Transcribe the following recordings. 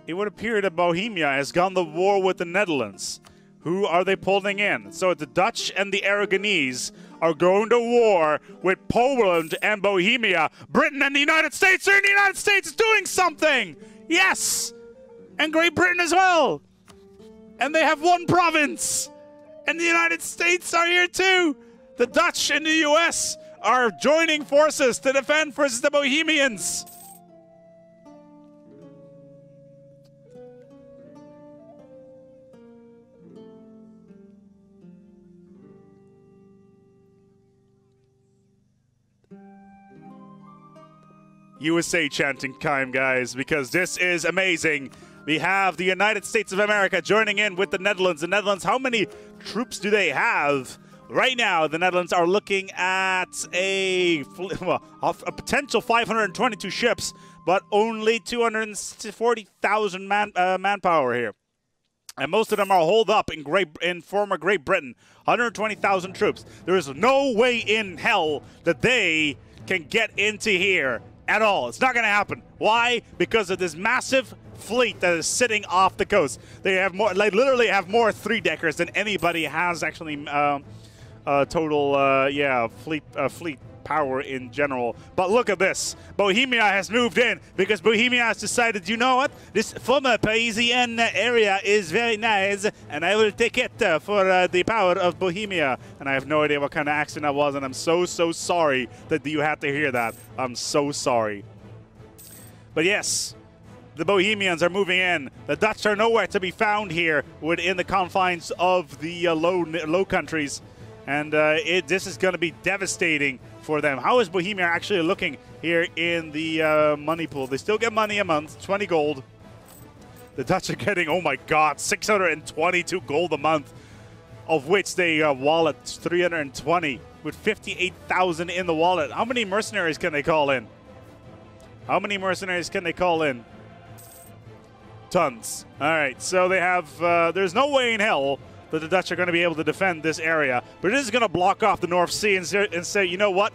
it would appear that Bohemia has gone to war with the Netherlands. Who are they pulling in? So the Dutch and the Aragonese are going to war with Poland and Bohemia. Britain and the United States are in the United States doing something! Yes! And Great Britain as well! And they have one province! And the United States are here too! The Dutch and the US are joining forces to defend versus the Bohemians! USA chanting time, guys, because this is amazing. We have the United States of America joining in with the Netherlands. The Netherlands, how many troops do they have? Right now, the Netherlands are looking at a potential 522 ships, but only 240,000 manpower here. And most of them are holed up in former Great Britain. 120,000 troops. There is no way in hell that they can get into here at all. It's not going to happen. Why? Because of this massive fleet that is sitting off the coast. They have more, like literally have more three-deckers than anybody has actually total fleet power in general. But look at this. Bohemia has moved in because Bohemia has decided, you know what? This former Parisian area is very nice and I will take it for the power of Bohemia. And I have no idea what kind of accent that was, and I'm so sorry that you had to hear that. I'm so sorry. But yes, the Bohemians are moving in. The Dutch are nowhere to be found here within the confines of the low countries. And this is going to be devastating for them. How is Bohemia actually looking here in the money pool? They still get money a month, 20 gold. The Dutch are getting, oh my God, 622 gold a month, of which they wallet 320 with 58,000 in the wallet. How many mercenaries can they call in? How many mercenaries can they call in? Tons. All right, so they have, there's no way in hell that the Dutch are going to be able to defend this area. But it is going to block off the North Sea and say, you know what?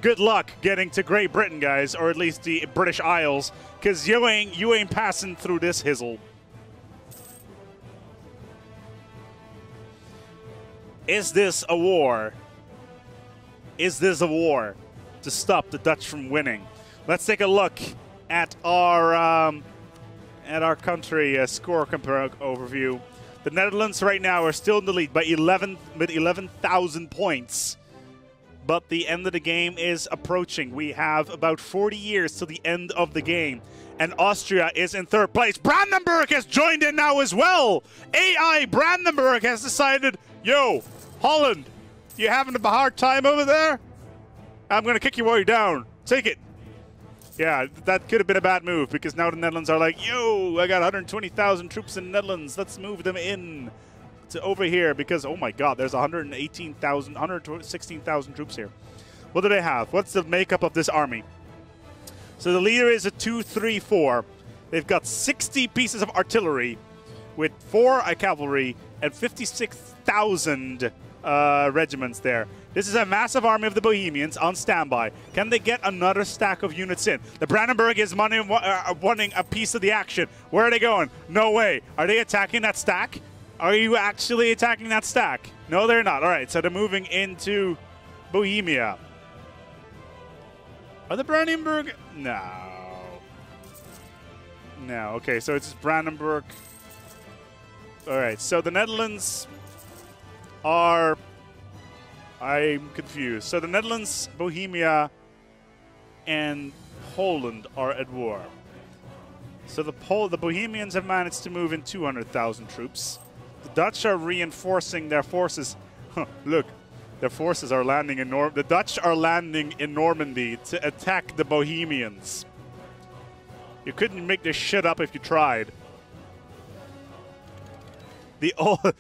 Good luck getting to Great Britain, guys, or at least the British Isles, because you ain't passing through this hizzle. Is this a war? Is this a war to stop the Dutch from winning? Let's take a look at our country score overview. The Netherlands right now are still in the lead by 11,000 points. But the end of the game is approaching. We have about 40 years till the end of the game. And Austria is in third place. Brandenburg has joined in now as well. AI Brandenburg has decided, yo, Holland, you having a hard time over there? I'm going to kick you while you're down. Take it. Yeah, that could have been a bad move because now the Netherlands are like, yo, I got 120,000 troops in the Netherlands. Let's move them in to over here because, oh my God, there's 116,000 troops here. What do they have? What's the makeup of this army? So the leader is a 2-3-4. They've got 60 pieces of artillery with 4 cavalry and 56,000 regiments there. This is a massive army of the Bohemians on standby. Can they get another stack of units in? The Brandenburg is wanting a piece of the action. Where are they going? No way. Are they attacking that stack? Are you actually attacking that stack? No, they're not. All right, so they're moving into Bohemia. Are the Brandenburg? No. No, okay, so it's Brandenburg. All right, so the Netherlands are... I'm confused. So the Netherlands, Bohemia, and Holland are at war. So the Bohemians have managed to move in 200,000 troops. The Dutch are reinforcing their forces. Look, their forces are landing in the Dutch are landing in Normandy to attack the Bohemians. You couldn't make this shit up if you tried. The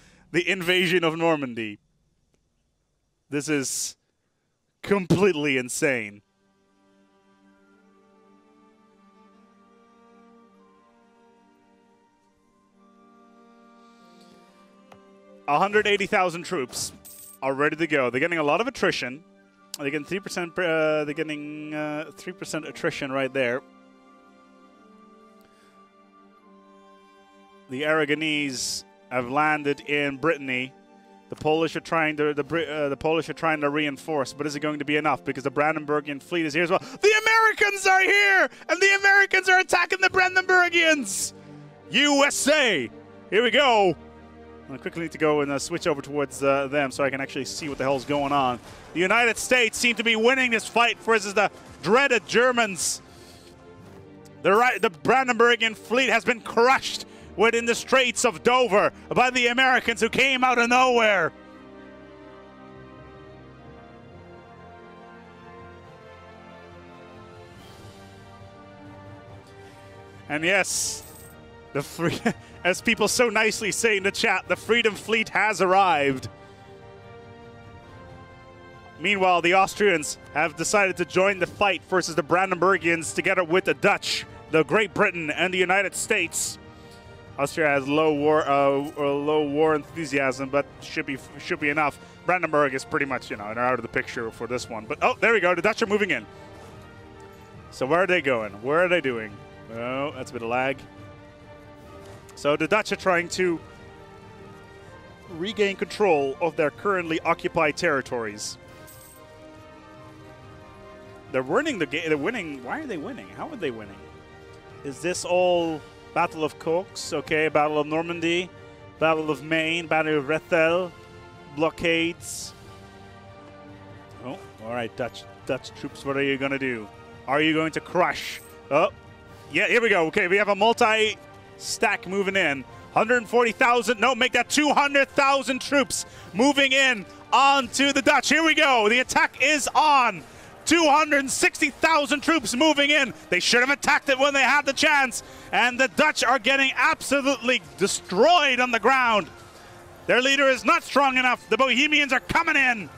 invasion of Normandy. This is completely insane. $180,000 troops are ready to go. They're getting a lot of attrition. They're getting 3%. They're getting 3% attrition right there. The Aragonese have landed in Brittany. The Polish are trying to the Polish are trying to reinforce, but is it going to be enough? Because the Brandenburgian fleet is here as well. The Americans are here, and the Americans are attacking the Brandenburgians. USA. Here we go. I quickly need to go and switch over towards them so I can actually see what the hell's going on. The United States seem to be winning this fight versus the dreaded Germans. The Brandenburgian fleet has been crushed within the Straits of Dover by the Americans who came out of nowhere. And yes, as people so nicely say in the chat, the Freedom Fleet has arrived. Meanwhile, the Austrians have decided to join the fight versus the Brandenburgians together with the Dutch, the Great Britain, and the United States. Austria has low war enthusiasm, but should be enough. Brandenburg is pretty much, you know, they're out of the picture for this one. But oh, there we go. The Dutch are moving in. So where are they going? Where are they doing? Oh, that's a bit of lag. So the Dutch are trying to regain control of their currently occupied territories. They're winning the game. They're winning. Why are they winning? How are they winning? Is this all Battle of Cox? Okay, Battle of Normandy, Battle of Maine, Battle of Rethel, blockades. Oh, all right, Dutch troops. What are you going to do? Are you going to crush? Oh, yeah, here we go. Okay, we have a multi-stack moving in. 140,000. No, make that 200,000 troops moving in onto the Dutch. Here we go. The attack is on. 260,000 troops moving in. They should have attacked it when they had the chance. And the Dutch are getting absolutely destroyed on the ground. Their leader is not strong enough. The Bohemians are coming in.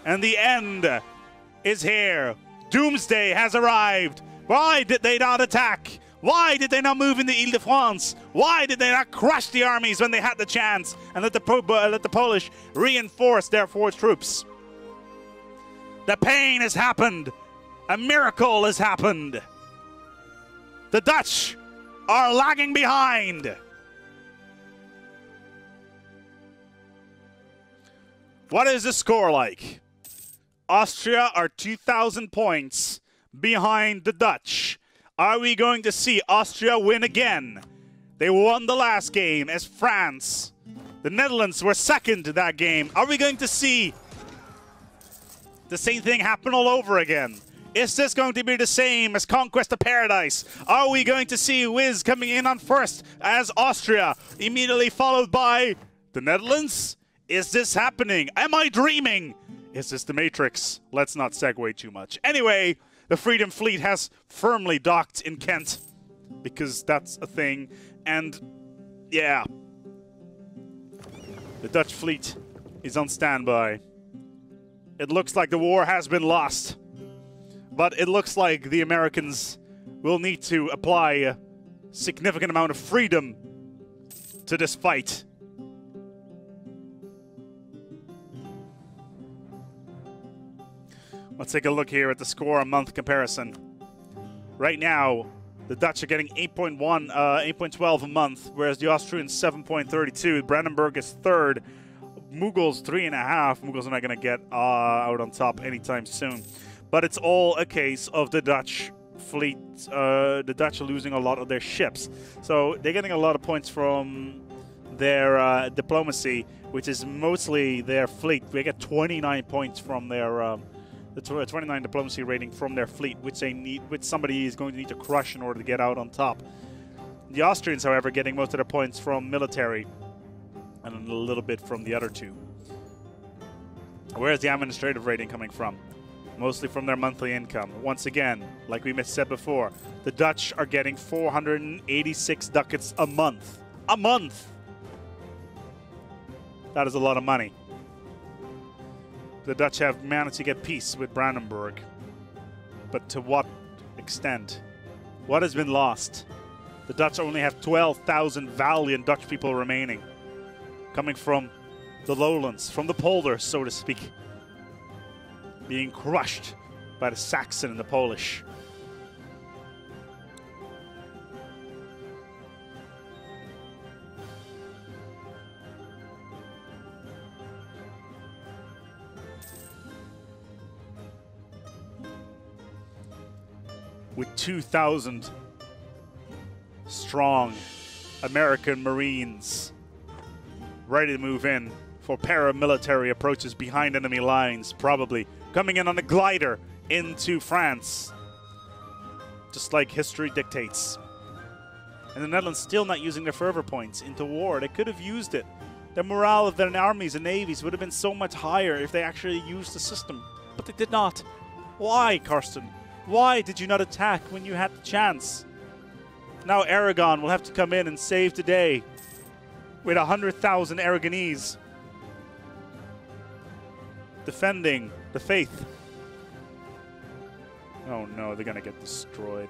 And the end is here. Doomsday has arrived. Why did they not attack? Why did they not move into Ile-de-France? Why did they not crush the armies when they had the chance and let the Polish reinforce their force troops? The pain has happened. A miracle has happened. The Dutch are lagging behind. What is the score like? Austria are 2,000 points behind the Dutch. Are we going to see Austria win again? They won the last game as France. The Netherlands were second to that game. Are we going to see the same thing happen all over again? Is this going to be the same as Conquest of Paradise? Are we going to see Wiz coming in on first as Austria, immediately followed by the Netherlands? Is this happening? Am I dreaming? Is this the Matrix? Let's not segue too much. Anyway, the Freedom Fleet has firmly docked in Kent because that's a thing. And yeah, the Dutch fleet is on standby. It looks like the war has been lost, but it looks like the Americans will need to apply a significant amount of freedom to this fight. Let's take a look here at the score a month comparison. Right now, the Dutch are getting 8.12 a month, whereas the Austrians 7.32. Brandenburg is third. Mughals 3.5. Mughals are not going to get out on top anytime soon. But it's all a case of the Dutch fleet. The Dutch are losing a lot of their ships. So they're getting a lot of points from their diplomacy, which is mostly their fleet. They get 29 points from their the 29 diplomacy rating from their fleet, which somebody is going to need to crush in order to get out on top. The Austrians, however, getting most of their points from military and a little bit from the other two. Where's the administrative rating coming from? Mostly from their monthly income. Once again, like we said before, the Dutch are getting 486 ducats a month. A month! That is a lot of money. The Dutch have managed to get peace with Brandenburg. But to what extent? What has been lost? The Dutch only have 12,000 valiant Dutch people remaining. Coming from the lowlands, from the polders, so to speak. Being crushed by the Saxon and the Polish. with 2,000 strong American Marines ready to move in for paramilitary approaches behind enemy lines, probably coming in on a glider into France, just like history dictates. And the Netherlands still not using their fervor points into war. They could have used it. The morale of their armies and navies would have been so much higher if they actually used the system. But they did not. Why, Karsten? Why did you not attack when you had the chance? Now Aragon will have to come in and save the day with 100,000 Aragonese defending the faith. Oh no, they're gonna get destroyed.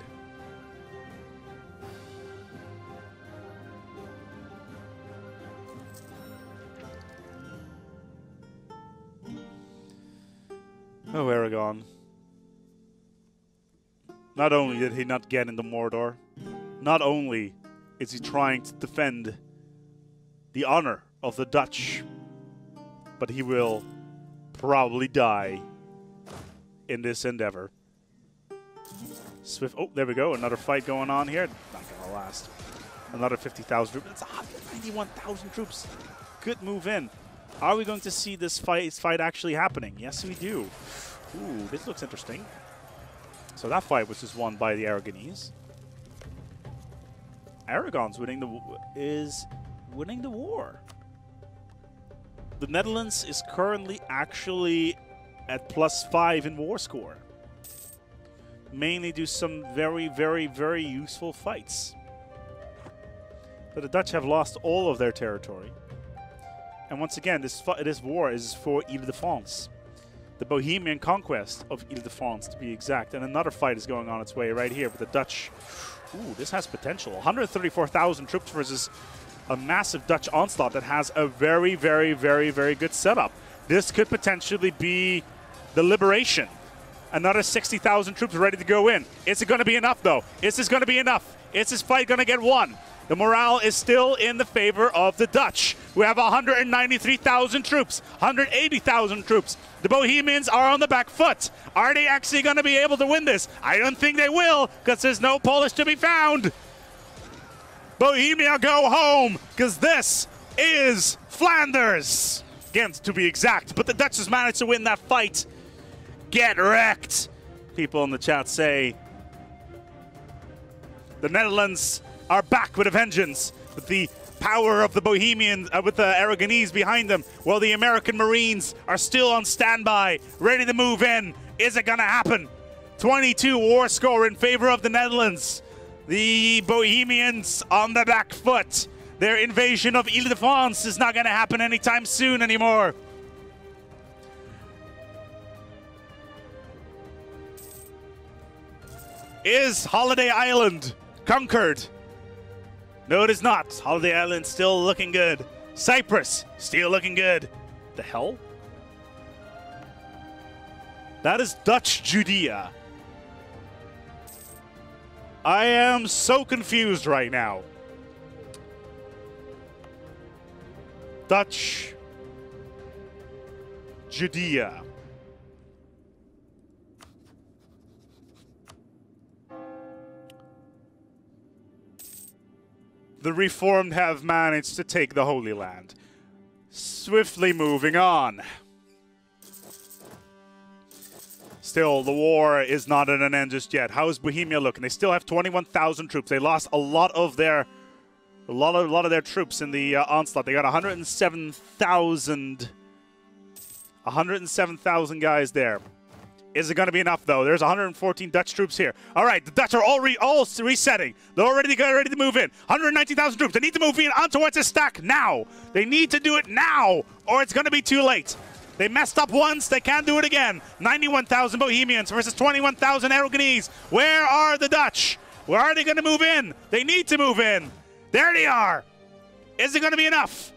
Oh, Aragon. Not only did he not get into Mordor, not only is he trying to defend the honor of the Dutch, but he will probably die in this endeavor. Swift. Oh, there we go. Another fight going on here. Not going to last. Another 50,000 troops. That's 191,000 troops. Good move in. Are we going to see this fight actually happening? Yes, we do. Ooh, this looks interesting. So that fight was just won by the Aragonese. Aragon's winning the war. The Netherlands is currently actually at +5 in war score. Mainly due to some very, very, very useful fights. But the Dutch have lost all of their territory. And once again, this war is for Ile-de-France. The Bohemian conquest of Ile-de-France, to be exact. And another fight is going on its way right here with the Dutch. Ooh, this has potential. 134,000 troops versus a massive Dutch onslaught that has a very, very, very, very good setup. This could potentially be the liberation. Another 60,000 troops ready to go in. Is it going to be enough, though? Is this going to be enough? Is this fight going to get won? The morale is still in the favor of the Dutch, who have 193,000 troops, 180,000 troops. The Bohemians are on the back foot. Are they actually going to be able to win this? I don't think they will, because there's no Polish to be found. Bohemia, go home, because this is Flanders. Again, to be exact, but the Dutch has managed to win that fight. Get wrecked. People in the chat say the Netherlands are back with a vengeance, with the power of the Bohemians, with the Aragonese behind them, while the American Marines are still on standby, ready to move in. Is it going to happen? 22 war score in favor of the Netherlands. The Bohemians on the back foot. Their invasion of Ile-de-France is not going to happen anytime soon anymore. Is Holiday Island conquered? No, it is not. Holiday Island still looking good. Cyprus still looking good. The hell? That is Dutch Judea. I am so confused right now. Dutch Judea. The Reformed have managed to take the Holy Land. Swiftly moving on. Still, the war is not at an end just yet. How is Bohemia looking? They still have 21,000 troops. They lost a lot of their troops in the onslaught. They got 107,000 guys there. Is it going to be enough, though? There's 114 Dutch troops here. All right, the Dutch are all resetting. They're already ready to move in. 119,000 troops. They need to move in onto what's a stack now. They need to do it now, or it's going to be too late. They messed up once. They can't do it again. 91,000 Bohemians versus 21,000 Aragonese. Where are the Dutch? Where are they going to move in? They need to move in. There they are. Is it going to be enough?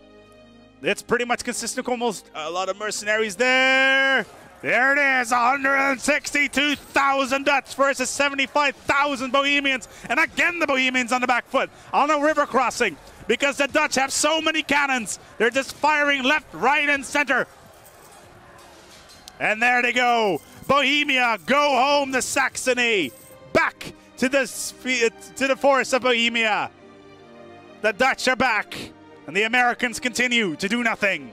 It's pretty much consistent. Almost a lot of mercenaries there. There it is, 162,000 Dutch versus 75,000 Bohemians. And again, the Bohemians on the back foot on a river crossing because the Dutch have so many cannons. They're just firing left, right, and center. And there they go. Bohemia, go home to Saxony. Back to the forests of Bohemia. The Dutch are back, and the Americans continue to do nothing.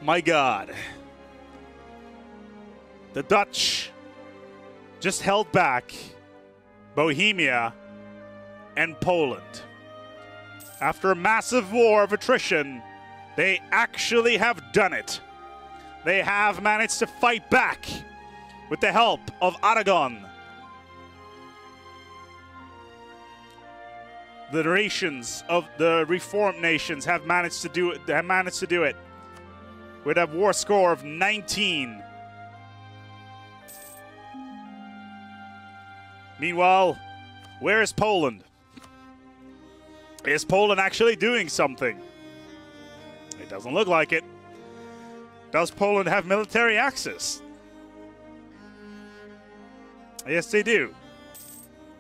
My God. The Dutch just held back Bohemia and Poland. After a massive war of attrition, they actually have done it. They have managed to fight back with the help of Aragon. The nations of the reformed nations have managed to do it. With a war score of 19. Meanwhile, where is Poland? Is Poland actually doing something? It doesn't look like it. Does Poland have military access? Yes, they do.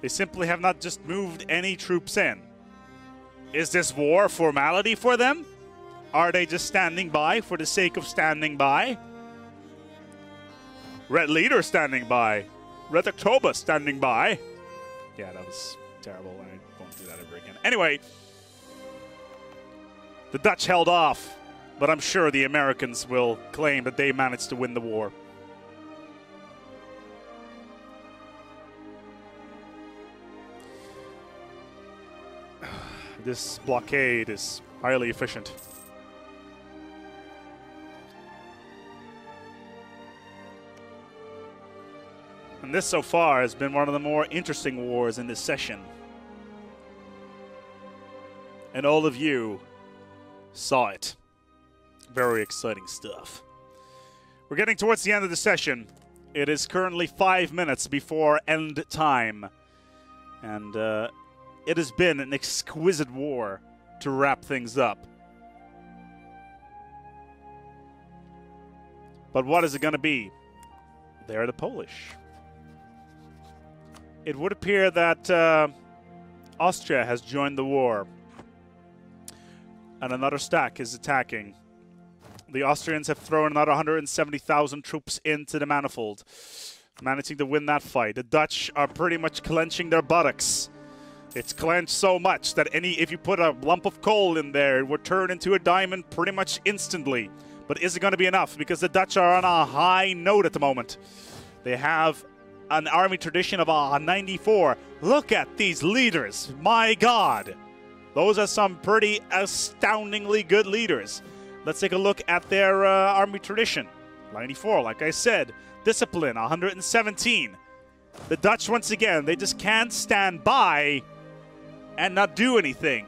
They simply have not just moved any troops in. Is this war a formality for them? Are they just standing by for the sake of standing by? Red Leader standing by. Red October standing by. Yeah, that was terrible. I won't do that ever again. Anyway, the Dutch held off, but I'm sure the Americans will claim that they managed to win the war. This blockade is highly efficient. And this so far has been one of the more interesting wars in this session. And all of you saw it. Very exciting stuff. We're getting towards the end of the session. It is currently 5 minutes before end time. And it has been an exquisite war to wrap things up. But what is it going to be? They're the Polish. It would appear that Austria has joined the war. And another stack is attacking. The Austrians have thrown another 170,000 troops into the manifold, managing to win that fight. The Dutch are pretty much clenching their buttocks. It's clenched so much that if you put a lump of coal in there, it would turn into a diamond pretty much instantly. But is it going to be enough? Because the Dutch are on a high note at the moment. They have an army tradition of 94. Look at these leaders. My God. Those are some pretty astoundingly good leaders. Let's take a look at their army tradition. 94, like I said. Discipline, 117. The Dutch, once again, they just can't stand by and not do anything.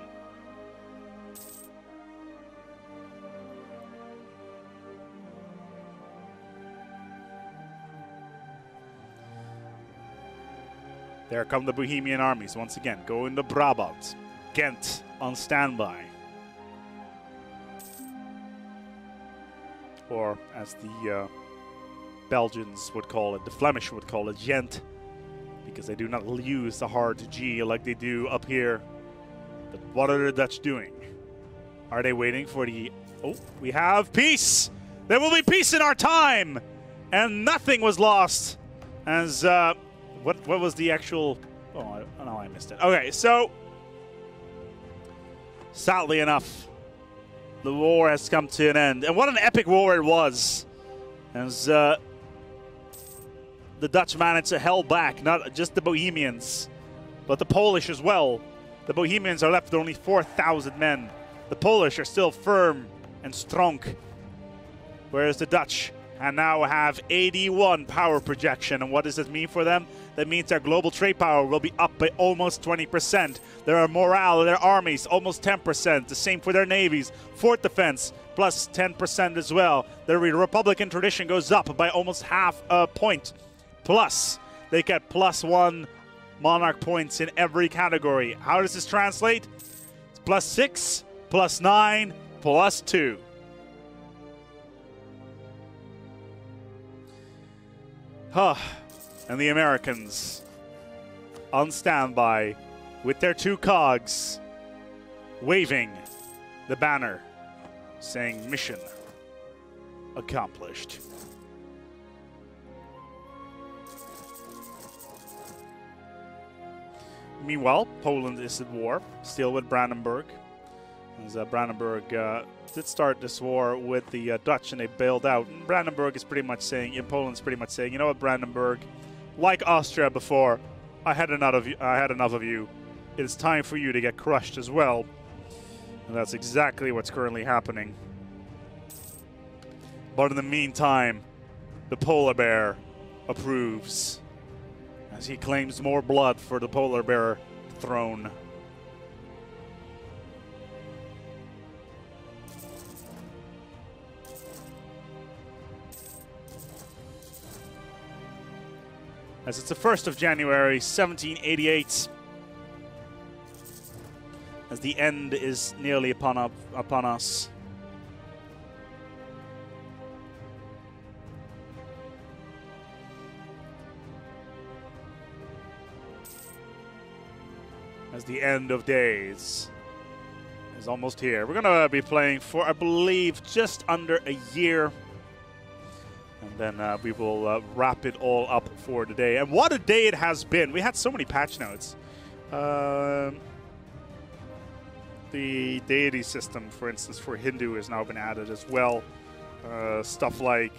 There come the Bohemian armies once again, going to Brabant. Ghent on standby. Or as the Belgians would call it, the Flemish would call it Gent, because they do not use the hard G like they do up here. But what are the Dutch doing? Are they waiting for the... Oh, we have peace! There will be peace in our time! And nothing was lost as... What was the actual... Oh, no, I missed it. Okay, so... Sadly enough, the war has come to an end. And what an epic war it was. As the Dutch managed to hold back, not just the Bohemians, but the Polish as well. The Bohemians are left with only 4,000 men. The Polish are still firm and strong. Whereas the Dutch now have 81 power projection. And what does this mean for them? That means their global trade power will be up by almost 20%. Their morale of their armies, almost 10%. The same for their navies. Fort defense, plus 10% as well. Their Republican tradition goes up by almost half a point. Plus, they get +1 monarch points in every category. How does this translate? It's +6, +9, +2. And the Americans on standby with their 2 cogs, waving the banner, saying mission accomplished. Meanwhile, Poland is at war, still with Brandenburg. As Brandenburg did start this war with the Dutch, and they bailed out. And Brandenburg is pretty much saying, in Poland's pretty much saying, you know what, Brandenburg, like Austria before, I had enough of you. It is time for you to get crushed as well. And that's exactly what's currently happening. But in the meantime, the polar bear approves, as he claims more blood for the polar bear throne. As it's the 1st of January, 1788, as the end is nearly upon us. As the end of days is almost here. We're going to be playing for, I believe, just under a year. And then we will wrap it all up for today. And what a day it has been. We had so many patch notes. The deity system, for instance, for Hindu has now been added as well. Stuff like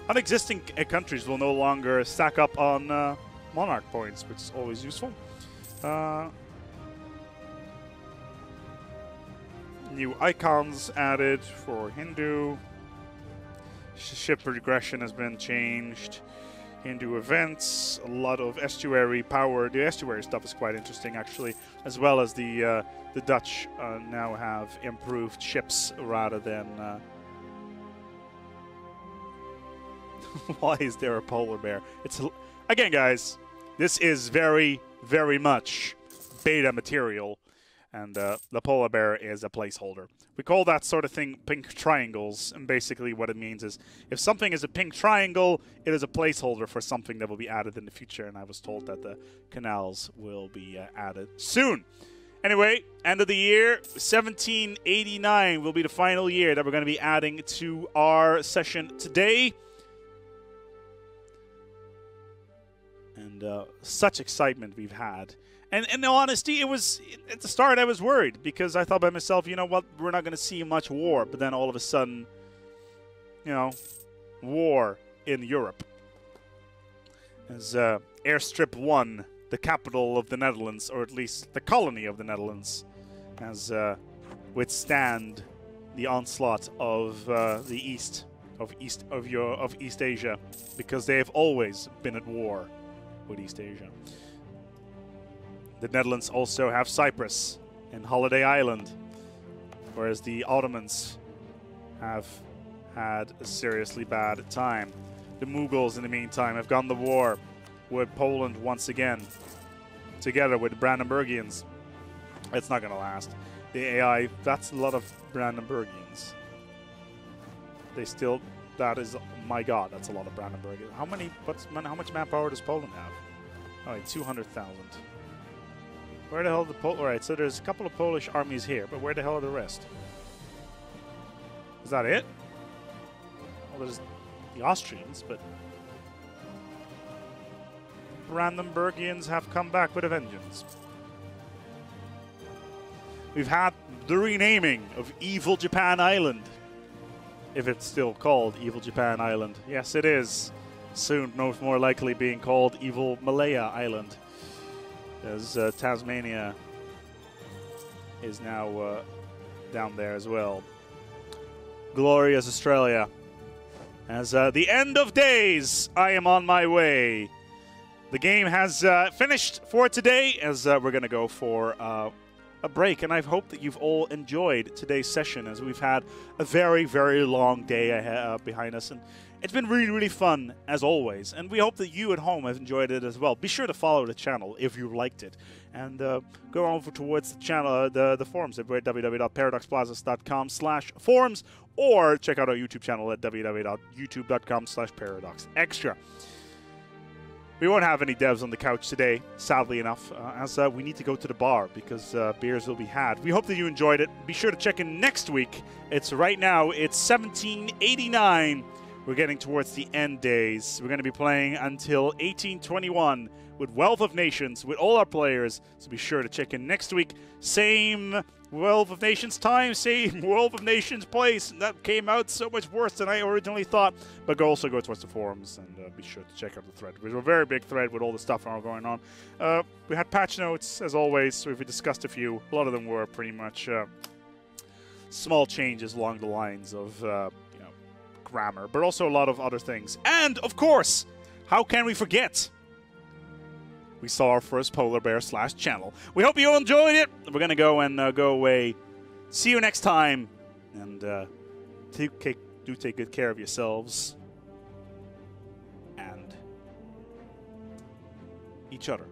unexisting countries will no longer stack up on monarch points, which is always useful. New icons added for Hindu. Ship regression has been changed. Hindu events, a lot of estuary power. The estuary stuff is quite interesting, actually, as well as the Dutch now have improved ships rather than. Why is there a polar bear? It's again, guys. This is very, very much beta material, and the polar bear is a placeholder. We call that sort of thing pink triangles, and basically what it means is if something is a pink triangle, it is a placeholder for something that will be added in the future, and I was told that the canals will be added soon. Anyway, end of the year, 1789 will be the final year that we're going to be adding to our session today. And such excitement we've had. And in honesty, it was, at the start I was worried because I thought by myself, you know what, we're not going to see much war. But then all of a sudden, you know, war in Europe. As Airstrip 1, the capital of the Netherlands, or at least the colony of the Netherlands, has withstand the onslaught of the East Asia, because they have always been at war with East Asia. The Netherlands also have Cyprus and Holiday Island, whereas the Ottomans have had a seriously bad time. The Mughals, in the meantime, have gone to war with Poland once again, together with the Brandenburgians. It's not going to last. The AI, that's a lot of Brandenburgians. They still, that is, my God, that's a lot of Brandenburgians. How much manpower does Poland have? Oh, like 200,000. Where the hell are the All right, so there's a couple of Polish armies here, but where the hell are the rest? Is that it? Well, there's the Austrians, but Brandenburgians have come back with a vengeance. We've had the renaming of Evil Japan Island, if it's still called Evil Japan Island. Yes, it is. Soon, no more likely being called Evil Malaya Island, as Tasmania is now down there as well. Glorious Australia. As the end of days, I am on my way. The game has finished for today, as we're going to go for a break, and I hope that you've all enjoyed today's session, as we've had a very, very long day behind us, and it's been really, really fun, as always, and we hope that you at home have enjoyed it as well. Be sure to follow the channel if you liked it, and go over towards the channel, the forums at www.paradoxplazas.com/forums, or check out our YouTube channel at www.youtube.com/paradoxextra. We won't have any devs on the couch today, sadly enough, as we need to go to the bar because beers will be had. We hope that you enjoyed it. Be sure to check in next week. It's right now, it's 1789. We're getting towards the end days. We're going to be playing until 1821 with Wealth of Nations, with all our players. So be sure to check in next week. Same Wealth of Nations time, same Wealth of Nations place. And that came out so much worse than I originally thought. But also go towards the forums and be sure to check out the thread. It was a very big thread with all the stuff going on. We had patch notes, as always. So we discussed a few. A lot of them were pretty much small changes along the lines of grammar, but also a lot of other things. And, of course, how can we forget? We saw our first polar bear / channel. We hope you all enjoyed it. We're going to go and go away. See you next time. And do take good care of yourselves and each other.